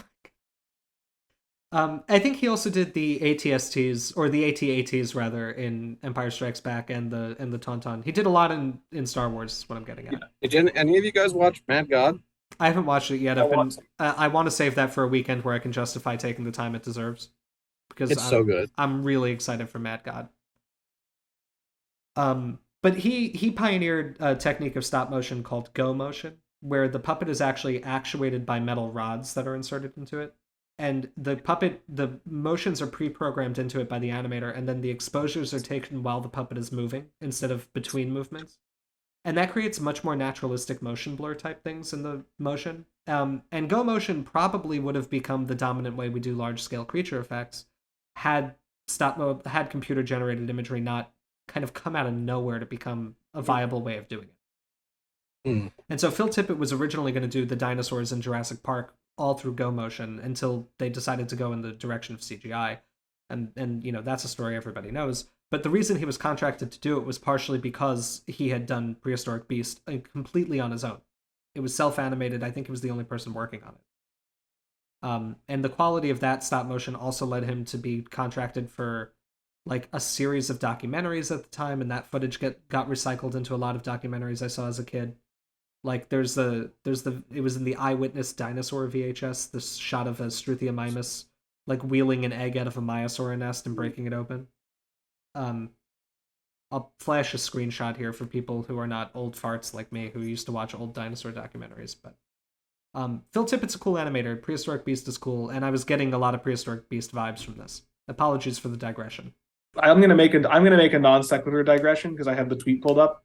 God. I think he also did the ATSTs, or the AT-ATs rather, in Empire Strikes Back and the Tauntaun. He did a lot in Star Wars, is what I'm getting at. Yeah. Did any of you guys watch Mad God? I haven't watched it yet. I want to save that for a weekend where I can justify taking the time it deserves. Because it's so good. I'm really excited for Mad God. But he pioneered a technique of stop motion called go motion, where the puppet is actually actuated by metal rods that are inserted into it. And the motions are pre-programmed into it by the animator, and then the exposures are taken while the puppet is moving instead of between movements. And that creates much more naturalistic motion blur type things in the motion. And go motion probably would have become the dominant way we do large-scale creature effects had computer-generated imagery not kind of come out of nowhere to become a viable way of doing it. And so Phil Tippett was originally going to do the dinosaurs in Jurassic Park all through go motion until they decided to go in the direction of CGI. And that's a story everybody knows. But the reason he was contracted to do it was partially because he had done Prehistoric Beast completely on his own. It was self-animated. I think he was the only person working on it. And the quality of that stop motion also led him to be contracted for like a series of documentaries at the time, and that footage got recycled into a lot of documentaries I saw as a kid. Like it was in the Eyewitness Dinosaur VHS, this shot of a Struthiomimus like wheeling an egg out of a Maiasaur nest and breaking it open. I'll flash a screenshot here for people who are not old farts like me who used to watch old dinosaur documentaries. But Phil Tippett's a cool animator. Prehistoric Beast is cool, and I was getting a lot of Prehistoric Beast vibes from this. Apologies for the digression. I'm gonna make a non sequitur digression because I have the tweet pulled up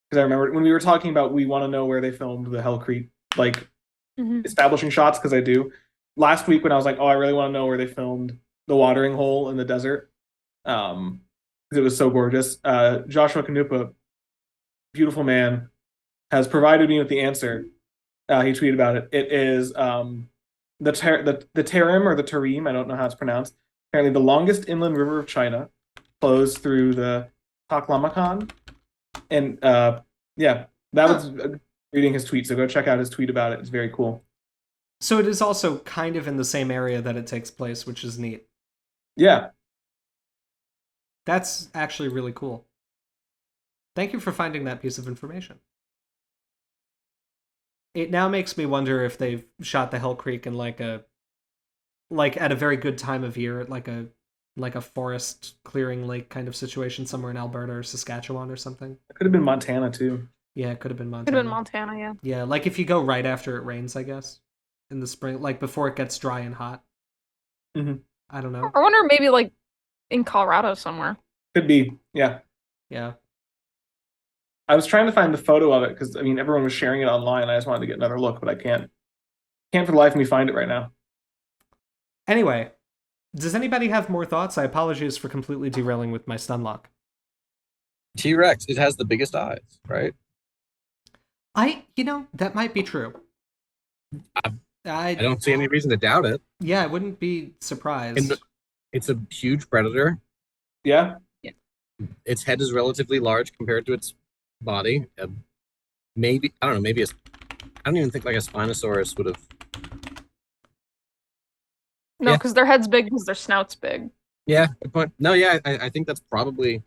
because I remember when we were talking about we want to know where they filmed the Hell Creek like establishing shots because I do. Last week when I was like, oh, I really want to know where they filmed the watering hole in the desert, because it was so gorgeous. Joshua Kanupa, beautiful man, has provided me with the answer. He tweeted about it. It is the Tarim or the Tarim. I don't know how it's pronounced. Apparently, the longest inland river of China flows through the Taklamakan, and yeah, that was reading his tweet. So go check out his tweet about it. It's very cool. So it is also kind of in the same area that it takes place, which is neat. Yeah. That's actually really cool. Thank you for finding that piece of information. It now makes me wonder if they've shot the Hell Creek in like at a very good time of year, like a forest clearing lake kind of situation somewhere in Alberta or Saskatchewan or something. It could have been Montana too. Yeah, it could have been Montana. Could have been Montana, yeah. Yeah, like if you go right after it rains, I guess. In the spring, like before it gets dry and hot. Mm-hmm. I don't know. I wonder maybe like in Colorado somewhere. Could be, yeah. Yeah. I was trying to find the photo of it because I mean everyone was sharing it online. I just wanted to get another look, but I can't for the life of me find it right now. Anyway, does anybody have more thoughts? I apologize for completely derailing with my stunlock. T-Rex, it has the biggest eyes, right? That might be true. I don't see any reason to doubt it. Yeah, I wouldn't be surprised. It's a huge predator. Yeah. Its head is relatively large compared to its body. Maybe, I don't know, maybe I don't even think like a Spinosaurus would have. No, because their head's big because their snout's big. Yeah, good point. No, yeah, I think that's probably.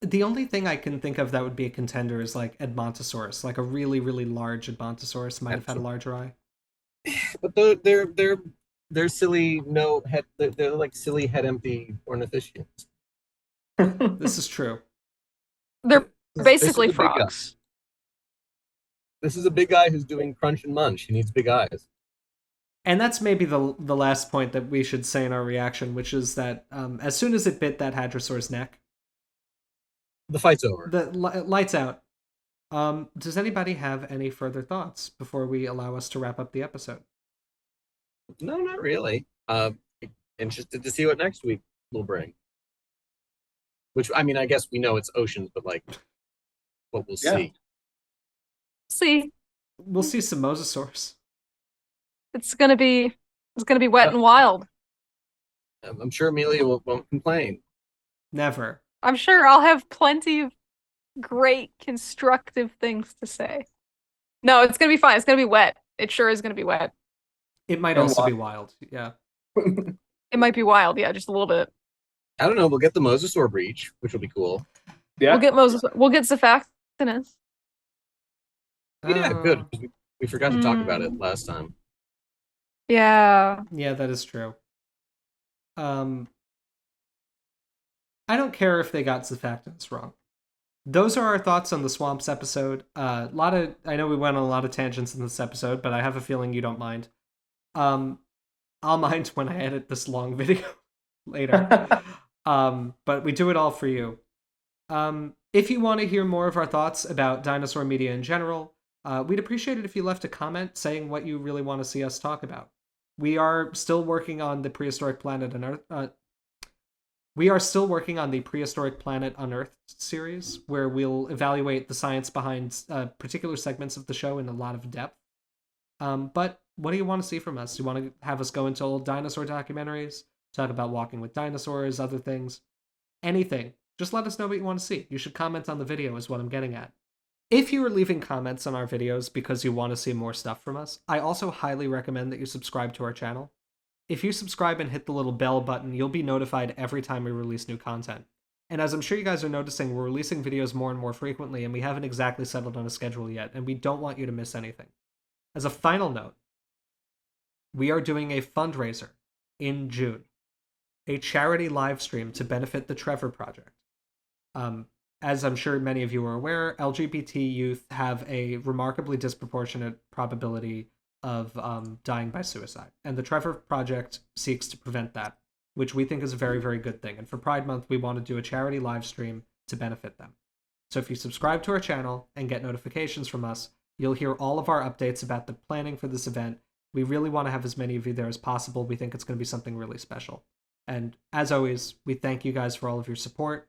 The only thing I can think of that would be a contender is like Edmontosaurus. Like a really, really large Edmontosaurus might have had a larger eye. But they're silly no head. They're like silly head empty ornithischians. This is true. They're basically frogs. This is a big guy who's doing crunch and munch. He needs big eyes. And that's maybe the last point that we should say in our reaction, which is that as soon as it bit that hadrosaur's neck, the fight's over. The lights out. Does anybody have any further thoughts before we allow us to wrap up the episode? No, not really. Interested to see what next week will bring. Which, I mean, I guess we know it's oceans, but like, what we'll see. We'll see some mosasaurs. It's gonna be wet and wild. I'm sure Amelia won't complain. Never. I'm sure I'll have plenty of great constructive things to say. No, it's gonna be fine. It's gonna be wet. It sure is gonna be wet. It might also be wild. Yeah. It might be wild. Yeah, just a little bit. I don't know. We'll get the mosasaur breach, which will be cool. Yeah. We'll get Zephaxinus. Yeah, good. We forgot to talk about it last time. Yeah. Yeah, that is true. I don't care if they got Zephaxinus wrong. Those are our thoughts on the Swamps episode. I know we went on a lot of tangents in this episode, but I have a feeling you don't mind. I'll mind when I edit this long video later. But we do it all for you. If you want to hear more of our thoughts about dinosaur media in general, we'd appreciate it if you left a comment saying what you really want to see us talk about. We are still working on the Prehistoric Planet Unearthed. We are still working on the Prehistoric Planet Unearthed series, where we'll evaluate the science behind particular segments of the show in a lot of depth. But what do you want to see from us? Do you want to have us go into old dinosaur documentaries, talk about walking with dinosaurs, other things? Anything. Just let us know what you want to see. You should comment on the video is what I'm getting at. If you are leaving comments on our videos because you want to see more stuff from us, I also highly recommend that you subscribe to our channel. If you subscribe and hit the little bell button, you'll be notified every time we release new content. And as I'm sure you guys are noticing, we're releasing videos more and more frequently, and we haven't exactly settled on a schedule yet, and we don't want you to miss anything. As a final note, we are doing a fundraiser in June, a charity live stream to benefit the Trevor Project. As I'm sure many of you are aware, LGBT youth have a remarkably disproportionate probability of dying by suicide, and the Trevor Project seeks to prevent that. which we think is a very, very good thing. And for Pride Month, we want to do a charity live stream to benefit them. So if you subscribe to our channel and get notifications from us, you'll hear all of our updates about the planning for this event. We really want to have as many of you there as possible. We think it's going to be something really special. And as always, we thank you guys for all of your support.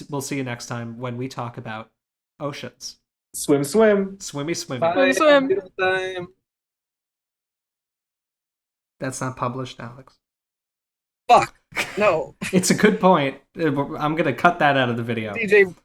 We'll see you next time when we talk about oceans. Swim, swim. Swimmy, swimmy. Bye. Swim. Good time. That's not published, Alex. Fuck. No. It's a good point. I'm going to cut that out of the video. DJ